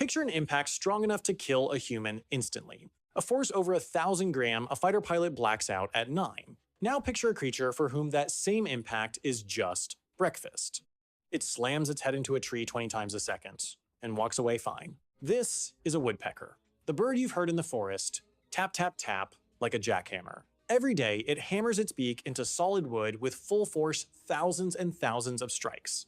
Picture an impact strong enough to kill a human instantly. A force over 1,000 gram, a fighter pilot blacks out at 9. Now picture a creature for whom that same impact is just breakfast. It slams its head into a tree 20 times a second and walks away fine. This is a woodpecker, the bird you've heard in the forest, tap tap tap like a jackhammer. Every day, it hammers its beak into solid wood with full force, thousands and thousands of strikes.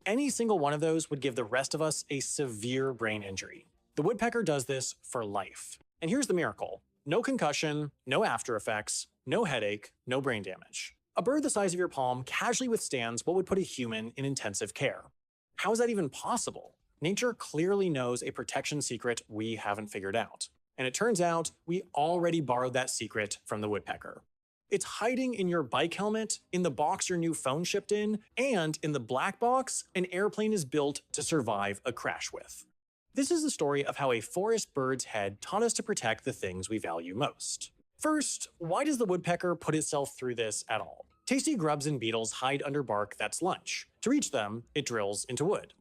Any single one of those would give the rest of us a severe brain injury. The woodpecker does this for life. And here's the miracle. No concussion, no after effects, no headache, no brain damage. A bird the size of your palm casually withstands what would put a human in intensive care. How is that even possible? Nature clearly knows a protection secret we haven't figured out. And it turns out we already borrowed that secret from the woodpecker. It's hiding in your bike helmet, in the box your new phone shipped in, and in the black box an airplane is built to survive a crash with. This is the story of how a forest bird's head taught us to protect the things we value most. First, why does the woodpecker put itself through this at all? Tasty grubs and beetles hide under bark that's lunch. To reach them, it drills into wood.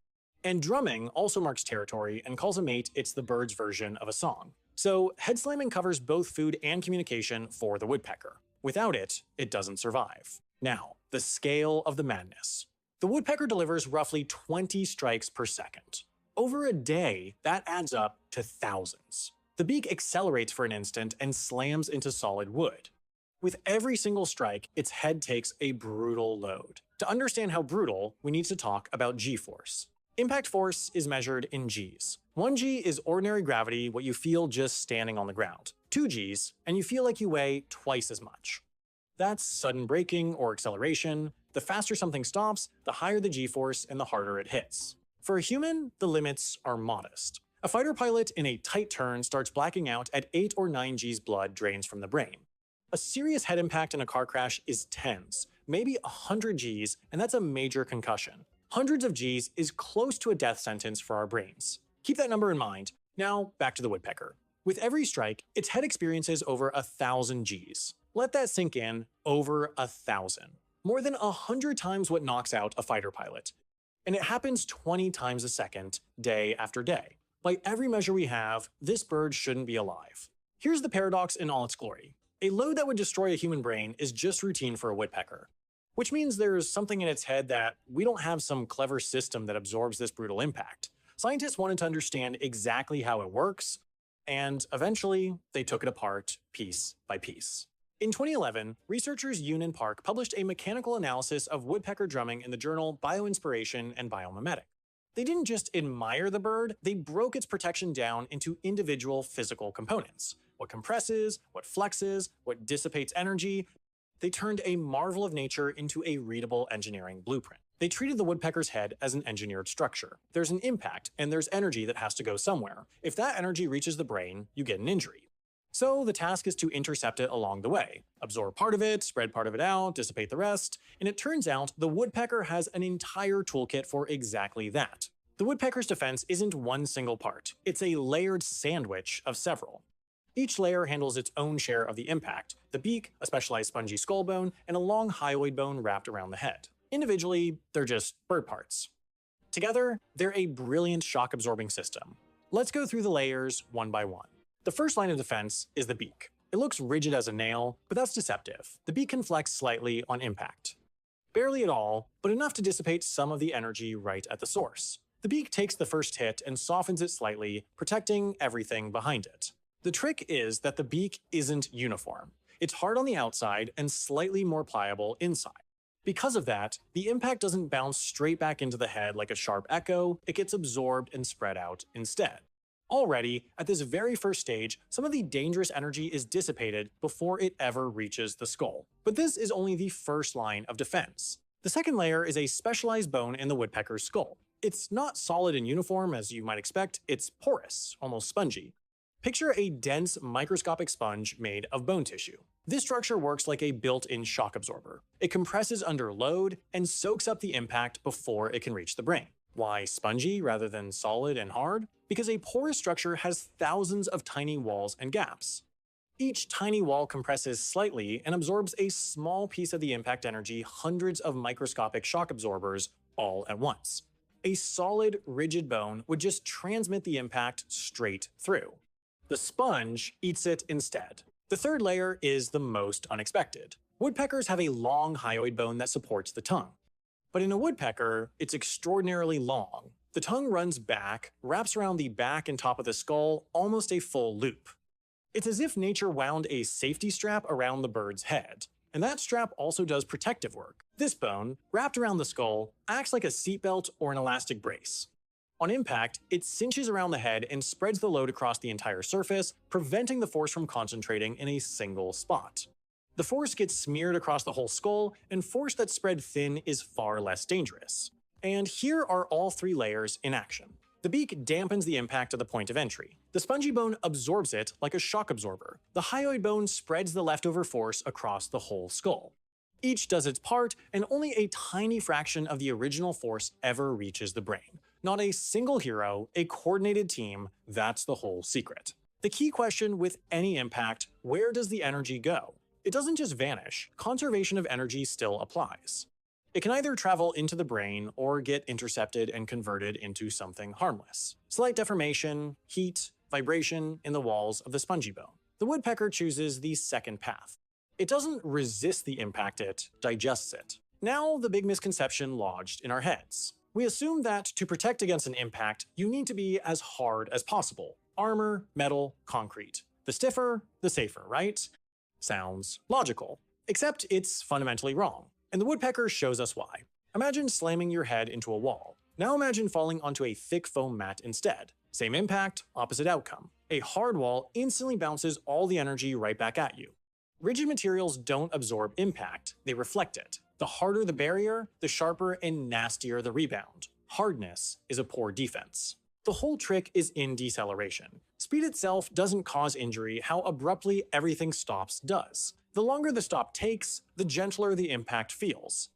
And drumming also marks territory and calls a mate it's the bird's version of a song. So head slamming covers both food and communication for the woodpecker. Without it, it doesn't survive. Now, the scale of the madness. The woodpecker delivers roughly 20 strikes per second. Over a day, that adds up to thousands. The beak accelerates for an instant and slams into solid wood. With every single strike, its head takes a brutal load. To understand how brutal, we need to talk about G-force. Impact force is measured in Gs. 1 G is ordinary gravity, what you feel just standing on the ground. 2 Gs, and you feel like you weigh twice as much. That's sudden braking or acceleration. The faster something stops, the higher the G-force and the harder it hits. For a human, the limits are modest. A fighter pilot in a tight turn starts blacking out at 8 or 9 Gs blood drains from the brain. A serious head impact in a car crash is tens, maybe 100 Gs, and that's a major concussion. Hundreds of Gs is close to a death sentence for our brains. Keep that number in mind. Now, back to the woodpecker. With every strike, its head experiences over 1,000 Gs. Let that sink in, over 1,000. More than 100 times what knocks out a fighter pilot. And it happens 20 times a second, day after day. By every measure we have, this bird shouldn't be alive. Here's the paradox in all its glory. A load that would destroy a human brain is just routine for a woodpecker. Which means there's something in its head that we don't have some clever system that absorbs this brutal impact. Scientists wanted to understand exactly how it works, and eventually they took it apart piece by piece. In 2011, researchers Yoon and Park published a mechanical analysis of woodpecker drumming in the journal Bioinspiration and Biomimetics. They didn't just admire the bird, they broke its protection down into individual physical components. What compresses, what flexes, what dissipates energy. They turned a marvel of nature into a readable engineering blueprint. They treated the woodpecker's head as an engineered structure. There's an impact, and there's energy that has to go somewhere. If that energy reaches the brain, you get an injury. So the task is to intercept it along the way. Absorb part of it, spread part of it out, dissipate the rest, and it turns out the woodpecker has an entire toolkit for exactly that. The woodpecker's defense isn't one single part. It's a layered sandwich of several. Each layer handles its own share of the impact, the beak, a specialized spongy skull bone, and a long hyoid bone wrapped around the head. Individually, they're just bird parts. Together, they're a brilliant shock-absorbing system. Let's go through the layers one by one. The first line of defense is the beak. It looks rigid as a nail, but that's deceptive. The beak can flex slightly on impact. Barely at all, but enough to dissipate some of the energy right at the source. The beak takes the first hit and softens it slightly, protecting everything behind it. The trick is that the beak isn't uniform. It's hard on the outside and slightly more pliable inside. Because of that, the impact doesn't bounce straight back into the head like a sharp echo, it gets absorbed and spread out instead. Already, at this very first stage, some of the dangerous energy is dissipated before it ever reaches the skull. But this is only the first line of defense. The second layer is a specialized bone in the woodpecker's skull. It's not solid and uniform as you might expect, it's porous, almost spongy. Picture a dense microscopic sponge made of bone tissue. This structure works like a built-in shock absorber. It compresses under load and soaks up the impact before it can reach the brain. Why spongy rather than solid and hard? Because a porous structure has thousands of tiny walls and gaps. Each tiny wall compresses slightly and absorbs a small piece of the impact energy hundreds of microscopic shock absorbers all at once. A solid, rigid bone would just transmit the impact straight through. The sponge eats it instead. The third layer is the most unexpected. Woodpeckers have a long hyoid bone that supports the tongue. But in a woodpecker, it's extraordinarily long. The tongue runs back, wraps around the back and top of the skull almost a full loop. It's as if nature wound a safety strap around the bird's head. And that strap also does protective work. This bone, wrapped around the skull, acts like a seatbelt or an elastic brace. On impact, it cinches around the head and spreads the load across the entire surface, preventing the force from concentrating in a single spot. The force gets smeared across the whole skull, and force that's spread thin is far less dangerous. And here are all three layers in action. The beak dampens the impact at the point of entry. The spongy bone absorbs it like a shock absorber. The hyoid bone spreads the leftover force across the whole skull. Each does its part, and only a tiny fraction of the original force ever reaches the brain. Not a single hero, a coordinated team, that's the whole secret. The key question with any impact, where does the energy go? It doesn't just vanish, conservation of energy still applies. It can either travel into the brain or get intercepted and converted into something harmless. Slight deformation, heat, vibration in the walls of the spongy bone. The woodpecker chooses the second path. It doesn't resist the impact, it digests it. Now the big misconception lodged in our heads. We assume that to protect against an impact, you need to be as hard as possible. Armor, metal, concrete. The stiffer, the safer, right? Sounds logical. Except it's fundamentally wrong. And the woodpecker shows us why. Imagine slamming your head into a wall. Now imagine falling onto a thick foam mat instead. Same impact, opposite outcome. A hard wall instantly bounces all the energy right back at you. Rigid materials don't absorb impact, they reflect it. The harder the barrier, the sharper and nastier the rebound. Hardness is a poor defense. The whole trick is in deceleration. Speed itself doesn't cause injury, how abruptly everything stops does. The longer the stop takes, the gentler the impact feels.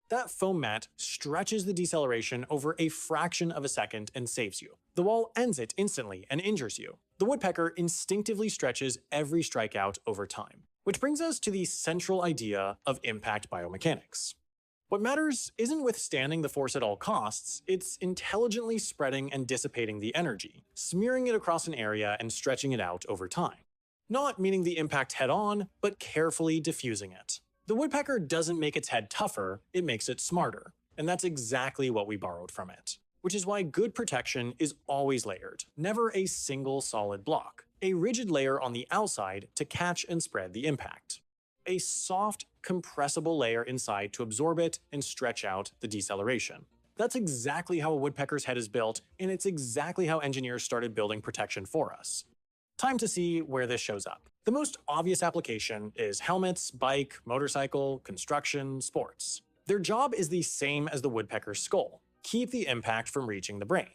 That foam mat stretches the deceleration over a fraction of a second and saves you. The wall ends it instantly and injures you. The woodpecker instinctively stretches every strikeout over time. Which brings us to the central idea of impact biomechanics. What matters isn't withstanding the force at all costs, it's intelligently spreading and dissipating the energy, smearing it across an area and stretching it out over time. Not meeting the impact head-on, but carefully diffusing it. The woodpecker doesn't make its head tougher, it makes it smarter. And that's exactly what we borrowed from it. Which is why good protection is always layered, never a single solid block. A rigid layer on the outside to catch and spread the impact. A soft, compressible layer inside to absorb it and stretch out the deceleration. That's exactly how a woodpecker's head is built, and it's exactly how engineers started building protection for us. Time to see where this shows up. The most obvious application is helmets, bike, motorcycle, construction, sports. Their job is the same as the woodpecker's skull. Keep the impact from reaching the brain.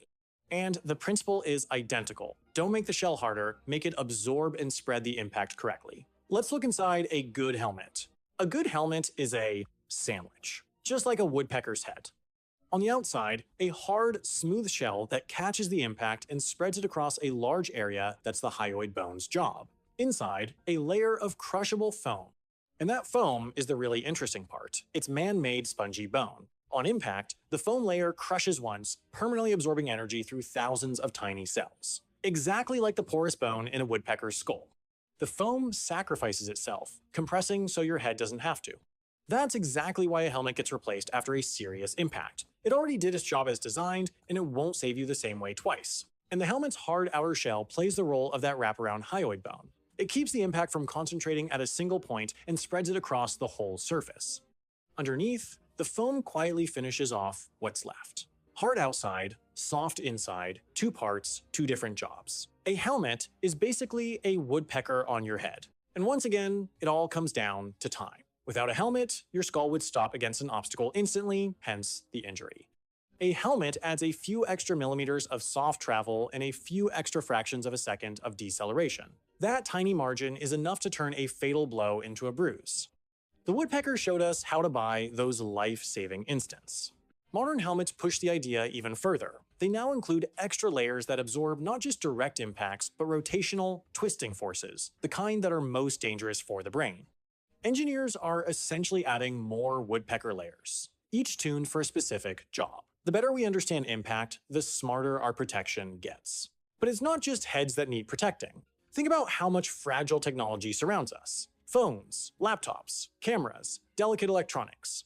And the principle is identical. Don't make the shell harder, make it absorb and spread the impact correctly. Let's look inside a good helmet. A good helmet is a sandwich, just like a woodpecker's head. On the outside, a hard, smooth shell that catches the impact and spreads it across a large area that's the hyoid bone's job. Inside, a layer of crushable foam. And that foam is the really interesting part. It's man-made spongy bone. On impact, the foam layer crushes once, permanently absorbing energy through thousands of tiny cells. Exactly like the porous bone in a woodpecker's skull. The foam sacrifices itself, compressing so your head doesn't have to. That's exactly why a helmet gets replaced after a serious impact. It already did its job as designed, and it won't save you the same way twice. And the helmet's hard outer shell plays the role of that wraparound hyoid bone. It keeps the impact from concentrating at a single point and spreads it across the whole surface. Underneath, the foam quietly finishes off what's left. Hard outside, soft inside, two parts, two different jobs. A helmet is basically a woodpecker on your head. And once again, it all comes down to time. Without a helmet, your skull would stop against an obstacle instantly, hence the injury. A helmet adds a few extra millimeters of soft travel and a few extra fractions of a second of deceleration. That tiny margin is enough to turn a fatal blow into a bruise. The woodpecker showed us how to buy those life-saving instants. Modern helmets push the idea even further. They now include extra layers that absorb not just direct impacts, but rotational, twisting forces, the kind that are most dangerous for the brain. Engineers are essentially adding more woodpecker layers, each tuned for a specific job. The better we understand impact, the smarter our protection gets. But it's not just heads that need protecting. Think about how much fragile technology surrounds us. Phones, laptops, cameras, delicate electronics.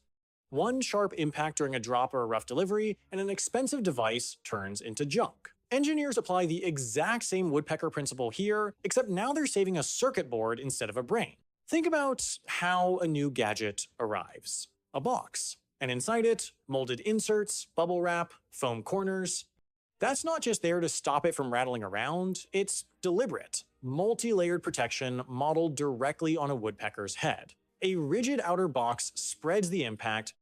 One sharp impact during a drop or a rough delivery, and an expensive device turns into junk. Engineers apply the exact same woodpecker principle here, except now they're saving a circuit board instead of a brain. Think about how a new gadget arrives. A box. And inside it, molded inserts, bubble wrap, foam corners. That's not just there to stop it from rattling around, it's deliberate, multi-layered protection modeled directly on a woodpecker's head. A rigid outer box spreads the impact,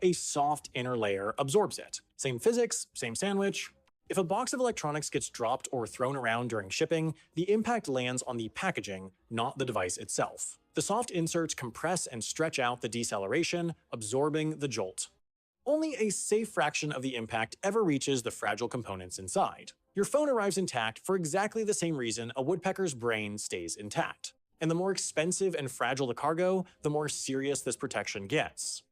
a soft inner layer absorbs it. Same physics, same sandwich. If a box of electronics gets dropped or thrown around during shipping, the impact lands on the packaging, not the device itself. The soft inserts compress and stretch out the deceleration, absorbing the jolt. Only a safe fraction of the impact ever reaches the fragile components inside. Your phone arrives intact for exactly the same reason a woodpecker's brain stays intact. And the more expensive and fragile the cargo, the more serious this protection gets.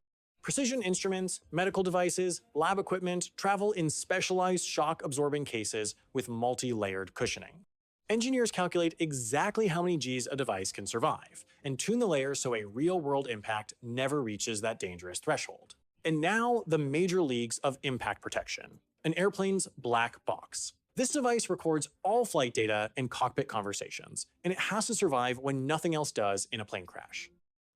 Precision instruments, medical devices, lab equipment travel in specialized shock-absorbing cases with multi-layered cushioning. Engineers calculate exactly how many Gs a device can survive, and tune the layers so a real-world impact never reaches that dangerous threshold. And now, the major leagues of impact protection. An airplane's black box. This device records all flight data and cockpit conversations, and it has to survive when nothing else does in a plane crash.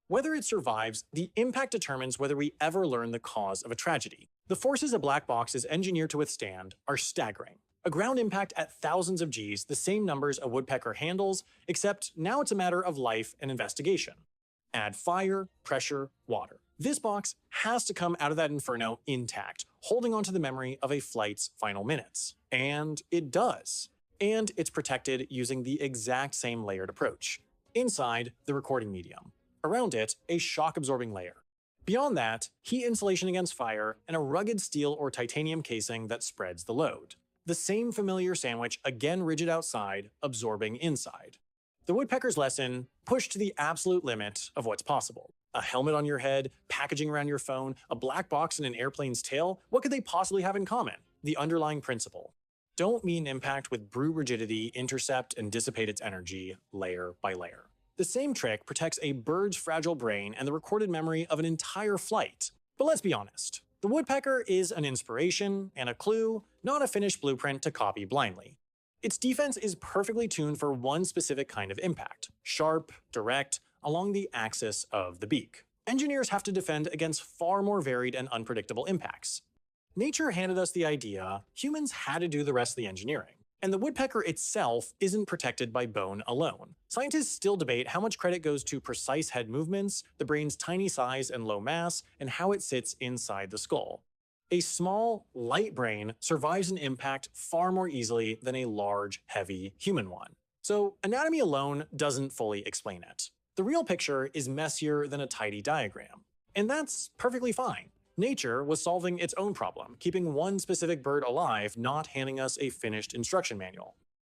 Whether it survives, the impact determines whether we ever learn the cause of a tragedy. The forces a black box is engineered to withstand are staggering. A ground impact at thousands of Gs, the same numbers a woodpecker handles, except now it's a matter of life and investigation. Add fire, pressure, water. This box has to come out of that inferno intact, holding onto the memory of a flight's final minutes. And it does. And it's protected using the exact same layered approach. Inside, the recording medium. Around it, a shock-absorbing layer. Beyond that, heat insulation against fire and a rugged steel or titanium casing that spreads the load. The same familiar sandwich, again rigid outside, absorbing inside. The woodpecker's lesson, pushed to the absolute limit of what's possible. A helmet on your head, packaging around your phone, a black box in an airplane's tail, what could they possibly have in common? The underlying principle. Don't meet an impact with brute rigidity, intercept, and dissipate its energy layer by layer. The same trick protects a bird's fragile brain and the recorded memory of an entire flight. But let's be honest, the woodpecker is an inspiration and a clue, not a finished blueprint to copy blindly. Its defense is perfectly tuned for one specific kind of impact, sharp, direct, along the axis of the beak. Engineers have to defend against far more varied and unpredictable impacts. Nature handed us the idea, humans had to do the rest of the engineering. And the woodpecker itself isn't protected by bone alone. Scientists still debate how much credit goes to precise head movements, the brain's tiny size and low mass, and how it sits inside the skull. A small, light brain survives an impact far more easily than a large, heavy human one. So anatomy alone doesn't fully explain it. The real picture is messier than a tidy diagram. And that's perfectly fine. Nature was solving its own problem, keeping one specific bird alive, not handing us a finished instruction manual.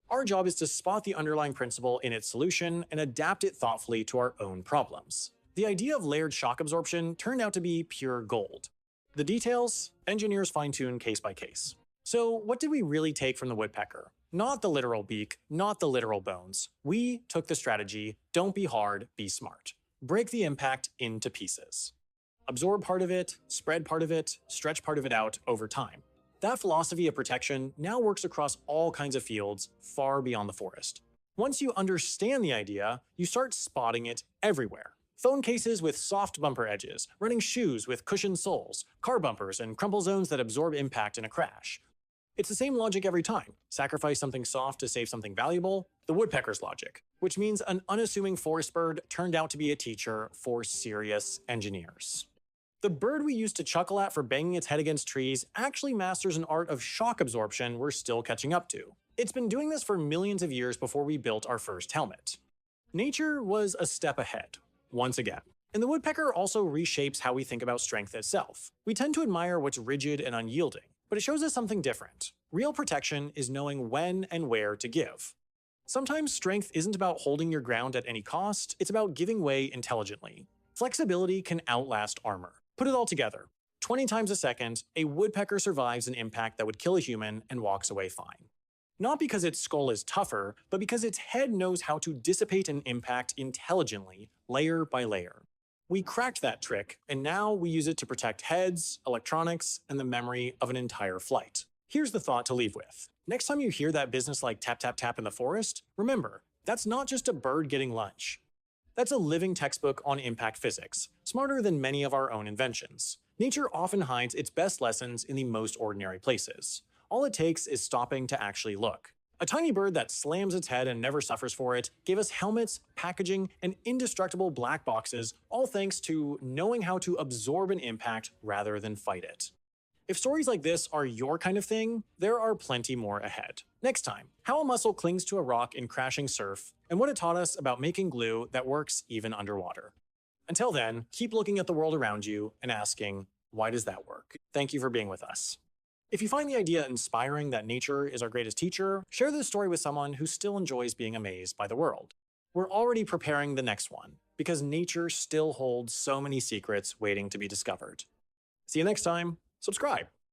Our job is to spot the underlying principle in its solution and adapt it thoughtfully to our own problems. The idea of layered shock absorption turned out to be pure gold. The details, engineers fine-tune case by case. So what did we really take from the woodpecker? Not the literal beak, not the literal bones. We took the strategy, don't be hard, be smart. Break the impact into pieces. Absorb part of it, spread part of it, stretch part of it out over time. That philosophy of protection now works across all kinds of fields, far beyond the forest. Once you understand the idea, you start spotting it everywhere. Phone cases with soft bumper edges, running shoes with cushioned soles, car bumpers and crumple zones that absorb impact in a crash. It's the same logic every time. Sacrifice something soft to save something valuable. The woodpecker's logic, which means an unassuming forest bird turned out to be a teacher for serious engineers. The bird we used to chuckle at for banging its head against trees actually masters an art of shock absorption we're still catching up to. It's been doing this for millions of years before we built our first helmet. Nature was a step ahead, once again. And the woodpecker also reshapes how we think about strength itself. We tend to admire what's rigid and unyielding, but it shows us something different. Real protection is knowing when and where to give. Sometimes strength isn't about holding your ground at any cost, it's about giving way intelligently. Flexibility can outlast armor. Put it all together. 20 times a second, a woodpecker survives an impact that would kill a human and walks away fine. Not because its skull is tougher, but because its head knows how to dissipate an impact intelligently, layer by layer. We cracked that trick, and now we use it to protect heads, electronics, and the memory of an entire flight. Here's the thought to leave with. Next time you hear that business like tap tap tap in the forest, remember, that's not just a bird getting lunch. That's a living textbook on impact physics, smarter than many of our own inventions. Nature often hides its best lessons in the most ordinary places. All it takes is stopping to actually look. A tiny bird that slams its head and never suffers for it gave us helmets, packaging, and indestructible black boxes, all thanks to knowing how to absorb an impact rather than fight it. If stories like this are your kind of thing, there are plenty more ahead. Next time, how a mussel clings to a rock in crashing surf, and what it taught us about making glue that works even underwater. Until then, keep looking at the world around you and asking, why does that work? Thank you for being with us. If you find the idea inspiring that nature is our greatest teacher, share this story with someone who still enjoys being amazed by the world. We're already preparing the next one, because nature still holds so many secrets waiting to be discovered. See you next time. Subscribe.